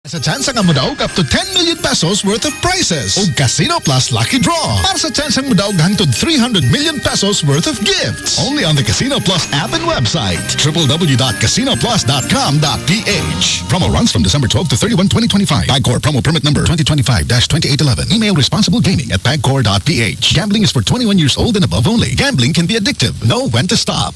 Sa tsansang ang mudaog up to 10 million pesos worth of prizes. O Casino Plus Lucky Draw. Para sa tsansang mudaog hangtod 300 million pesos worth of gifts. Only on the Casino Plus app and website. www.casinoplus.com.ph. Promo runs from December 12 to 31, 2025. PAGCOR promo permit number 2025-2811. Email responsiblegaming@pagcor.ph. Gambling is for 21 years old and above only. Gambling can be addictive. Know when to stop.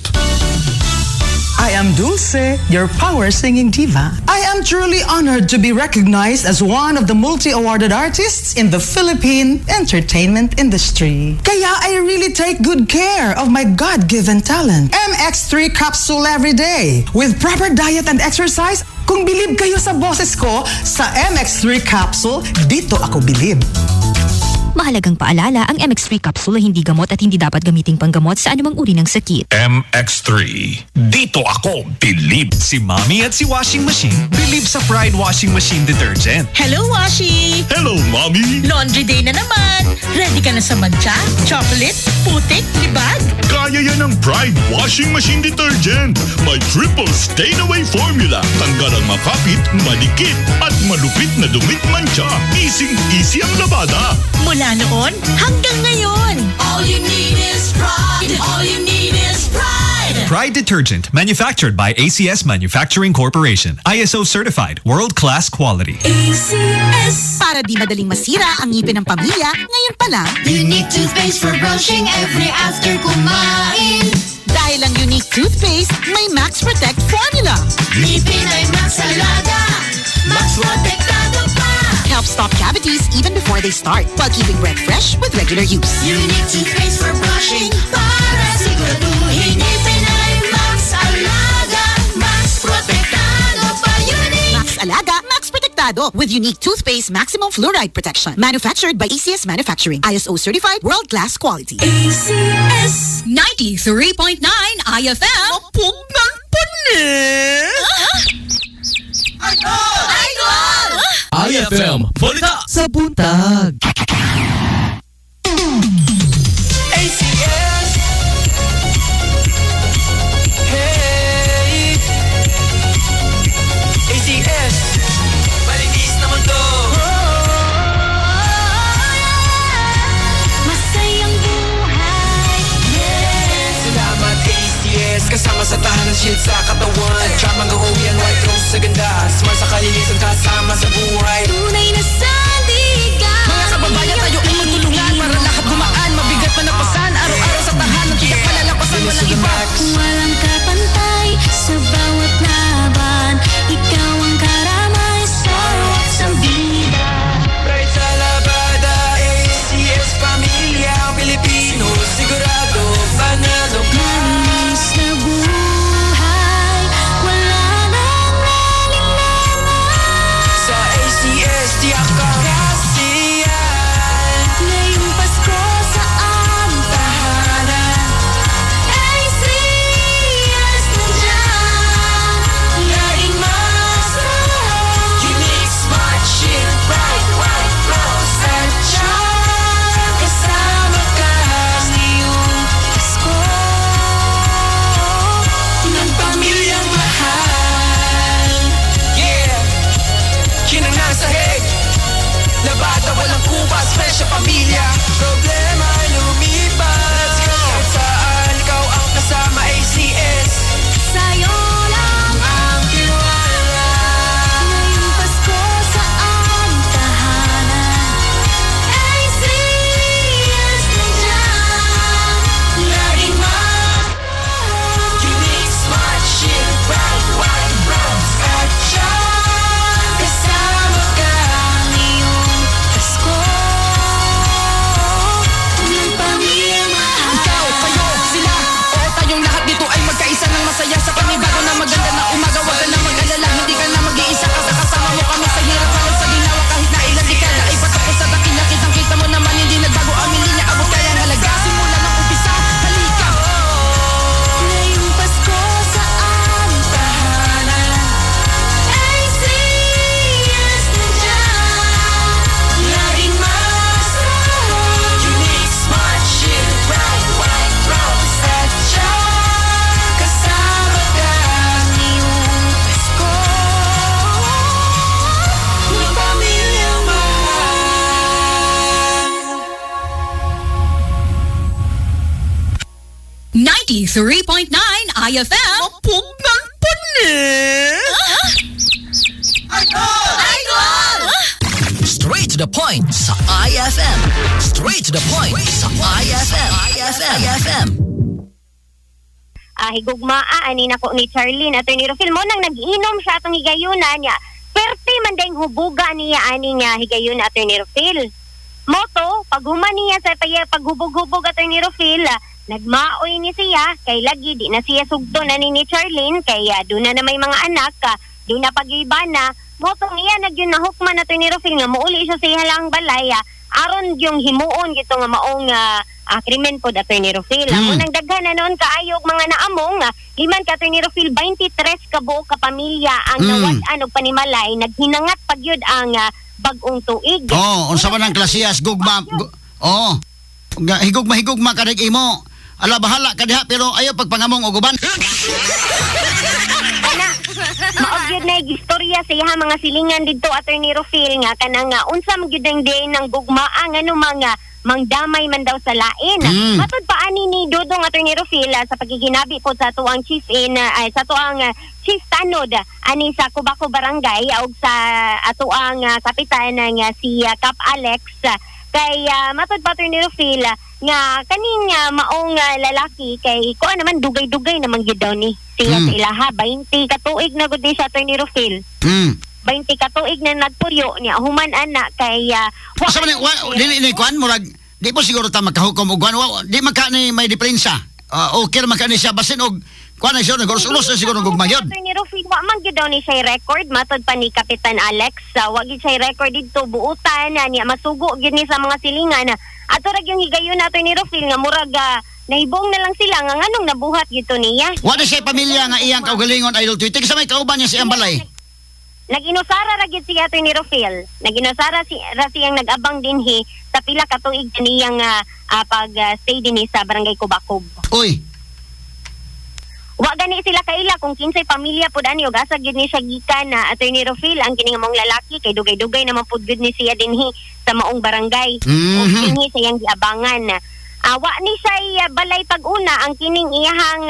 I am Dulce, your power singing diva. I am truly honored to be recognized as one of the multi-awarded artists in the Philippine entertainment industry. Kaya I really take good care of my God-given talent. MX3 capsule every day. With proper diet and exercise, kung bilib kayo sa boses ko, sa MX3 capsule, dito ako bilib. Mahalagang paalala, ang MX3 capsule ay hindi gamot at hindi dapat gamiting panggamot sa anumang uri ng sakit. MX3. Dito ako, bilib. Si Mommy at si Washing Machine, bilib sa Pride Washing Machine Detergent. Hello, Washi! Hello, Mommy! Laundry day na naman! Ready ka na sa mancha, chocolate, putik, libag? Kaya yan ang Pride Washing Machine Detergent. May triple stain-away formula. Tanggal ang makapit, malikit, at malupit na dumit mancha. Easy ang labada. Mula noon hanggang ngayon. All you need is pride. All you need is pride. Pride Detergent, manufactured by ACS Manufacturing Corporation. ISO certified, world-class quality. ACS. Para di madaling masira ang ngipin ng pamilya, ngayon pa lang. Unique toothpaste for brushing every after kumain. Dahil ang unique toothpaste, may Max Protect formula. Ngipin ay Max Alaga. Max Protectado pa. Helps stop cavities even before they start, while keeping breath fresh with regular use. Unique toothpaste for brushing. Para siguraduhin ngipin ay Max Alaga. Max Protectado pa. Unique. Max Alaga, Max Protectado with unique toothpaste maximum fluoride protection. Manufactured by ACS Manufacturing. ISO certified, world-class quality. ACS. 93.9 IFM. Mapugnan pa IFM Balita Sa buntag. ACS. Hey ACS Malinis naman to. Masayang buhay. Yes. Salamat ACS. Kasama sa tahanan, shield sa katawan. Tramang gawin, white rose sa ganda. Smart sa kalinisan, kasama sa buhay. Tunay na sandigan. Mga kababayan, tayo ay magtulungan para lahat gumaan. Mabigat man napasan, araw-araw sa tahanan. Tiyak palalampasan mo ng iba. Walang kapantay sa bawat laban. Ikaw ang karamay sa waksang vida. Pride sa labada. ACS Pamilya Pilipino. Sigurado panalo ka. Malinis na buhay. Wala na 93.9 IFM. Pugnan pa ni. Idol! Straight to the point sa IFM. Straight to the point sa IFM. IFM. Higugmaa ani nako ni Charlene Atty. Rufil mo nang nag-inom siya atong higayuna niya. Perte man dayng hubuga niya ani nga higayon Atty. Rufil. Moto paghuman niya sa paghubog-hubog Atty. Rufil, nagmaoy ni siya kay lagi di na siya sugdo na ni Charlene kay doon na may mga anak, doon na pag-ibana. Moto niya nagyun nahukman Atty. Rufil nga muuli siya sa ihalang balay aron yung himuon gito nga maong krimen po Atty. Rufil. Unang daghan na noon kaayog mga naamong liman ka Atty. Rufil 23 ka buok ka pamilya ang nawad-an og panimalay naghinangat pagyud ang bag-ong tuig. Unsa man ang klasiyas gugma. Higugma kadig imo. Ala bahala ka diha pero ayo pagpangamong og uban. Maogyod na istorya sa iya mga silingan dito Atty. Rufil nga kanang unsa man gyud ang day ng gugmaan ano mga mangdamay man daw sa lain. Matod pa ani ni Dodong Atty. Rufil sa pagiginabi po sa tuang chief sa tuang chief tanod ani sa Cubao Barangay ug sa atuang kapitan nga si Cap Alex kay matod pa Atty. Rufil nga kaning maong lalaki kay ko naman dugay-dugay naman gyud daw ni siya sa ilaha 20 ka tuig na gud siya Atty. Rufil. 20 ka tuig na nagpuryo niya human ana kay Asa man dili kwan murag di po siguro ta makahukom og kwan di man ka ni may diferensya. Okay man ka ni siya basin og kwan na siya nagulos-ulos na siguro gugma yun. Atty. Rufil wa man gyud daw ni siya record matod pa ni Kapitan Alex wa gyud siya record didto buutan niya masugo gyud ni sa mga silingan ato ra yung higayon Atty. Rufil nga murag nahibong na lang sila nga nganong nabuhat gito niya. Wa na siya pamilya nga iyang kaugalingon Idol Tweety sa may kauban niya siyang balay. Naginusara ra gyud si Atty. Rufil. Naginusara siyang nag-abang dinhi sa pila ka tuig niyang pag-stay dinhi sa Barangay Cubao. Uy. Wa gani sila kaila kung kinsay pamilya pud ani ug asa gyud ni siya gikan na Atty. Rufil ang kining mong lalaki kay dugay-dugay naman pud gyud ni siya dinhi sa maong barangay. Ug dinhi siyang giabangan. Wa ni siya balay pag-una ang kining iyahang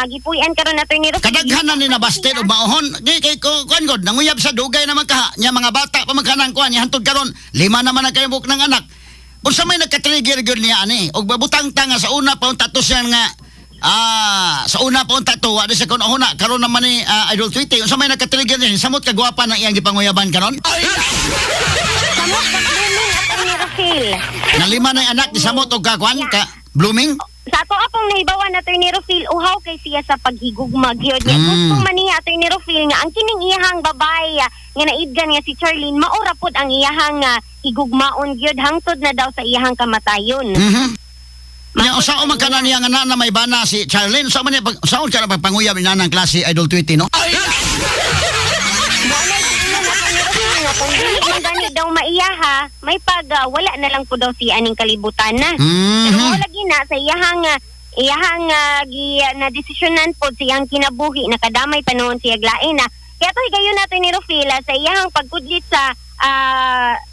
gipuy-an karon Atty. Rufil. Kadaghanan ni nabasted og maohon. Di kay kuan god nanguyab sa dugay naman ka nya mga bata pa magkanang kuan nya hantud karon 5 naman ang kaybok ng anak. Unsa may nagka-trigger gyud niya ani og babutang tanga sa una pa unta to siya nga sa una pa unta to wa di siya kun una karon naman ni Idol Tweety unsa may nagka-trigger niya samot ka gwapa ng iyang gipanguyaban karon. Samot ka blooming Atty. Rufil. Na 5 na yung anak ni samot og ka kuan ka blooming. Sa ato apong nahibawan Atty. Rufil uhaw kay siya sa paghigugma gyud niya. Gusto man niya Atty. Rufil nga ang kining iyahang babae nga naidgan nga si Charlene maura pod ang iyahang higugmaon gyud hangtod na daw sa iyahang kamatayon. Nya usa man kana niya nga na may bana si Charlene sa man niya saon ka na pagpanguyab ni nanang klase Idol Tweety no? Kung dili man gani daw maiyaha, may wala na lang po daw si aning kalibutan na. Pero wala gina sa iyahang na desisyonan po siyang kinabuhi nakadamay panahon siya glain na. Kaya to higayon natin ni Rufil sa iyahang pagkudlit sa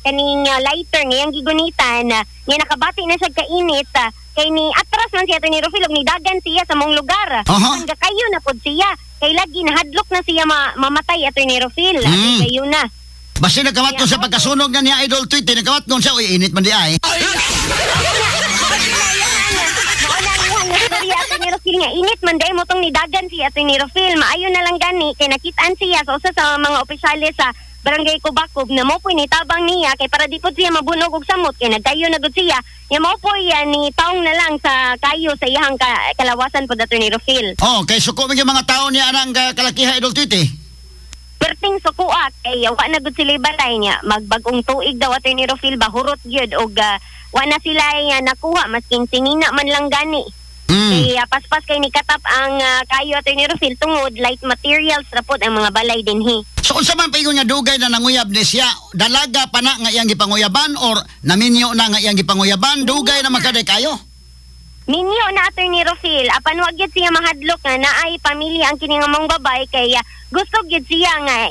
kaning lighter ngayang gigunitan nga nakabati na siya kainit kay ni atras man siya ni Rufil ug ni dagan siya sa mong lugar. Ang kayo na pod siya kay lagi nahadlok na siya mamatay Atty. Rufil. Kayo na. Basta nagkawat ko sa pagkasunog na niya Idol Tweety, nagkawat nun siya, uy, init man di ay. Atty. Rufil nga, init man dahil mo tong nidagan si Atty. Rufil. Maayon na lang gani, kay nakitaan siya sa usa sa mga opisyales sa Barangay Cubao na mo po nitabang niya, kay para di po siya mabunog og samot, kay nagkayo na gud siya, ya mo po ni taong na lang sa kayo sa iyang kalawasan po Atty. Rufil. Kay suko mga tao niya anang kalakiha Idol Tweety. Perting sukuat kay wa na gud sila balay niya magbagong tuig daw Atty. Rufil bahurot gyud og wa na sila nakuha masking tinina man lang gani. Kay paspas kay ni katap ang kayo Atty. Rufil tungod light materials ra pod ang mga balay dinhi. So unsa man paingon nga dugay na nanguyab ni siya dalaga pa na nga iyang gipanguyaban or naminyo na nga iyang gipanguyaban dugay na makaday kayo? Minyo na Atty. Rufil, apan wa gyud siya mahadlok nga naay pamilya ang kining among babay kay gusto gyud siya nga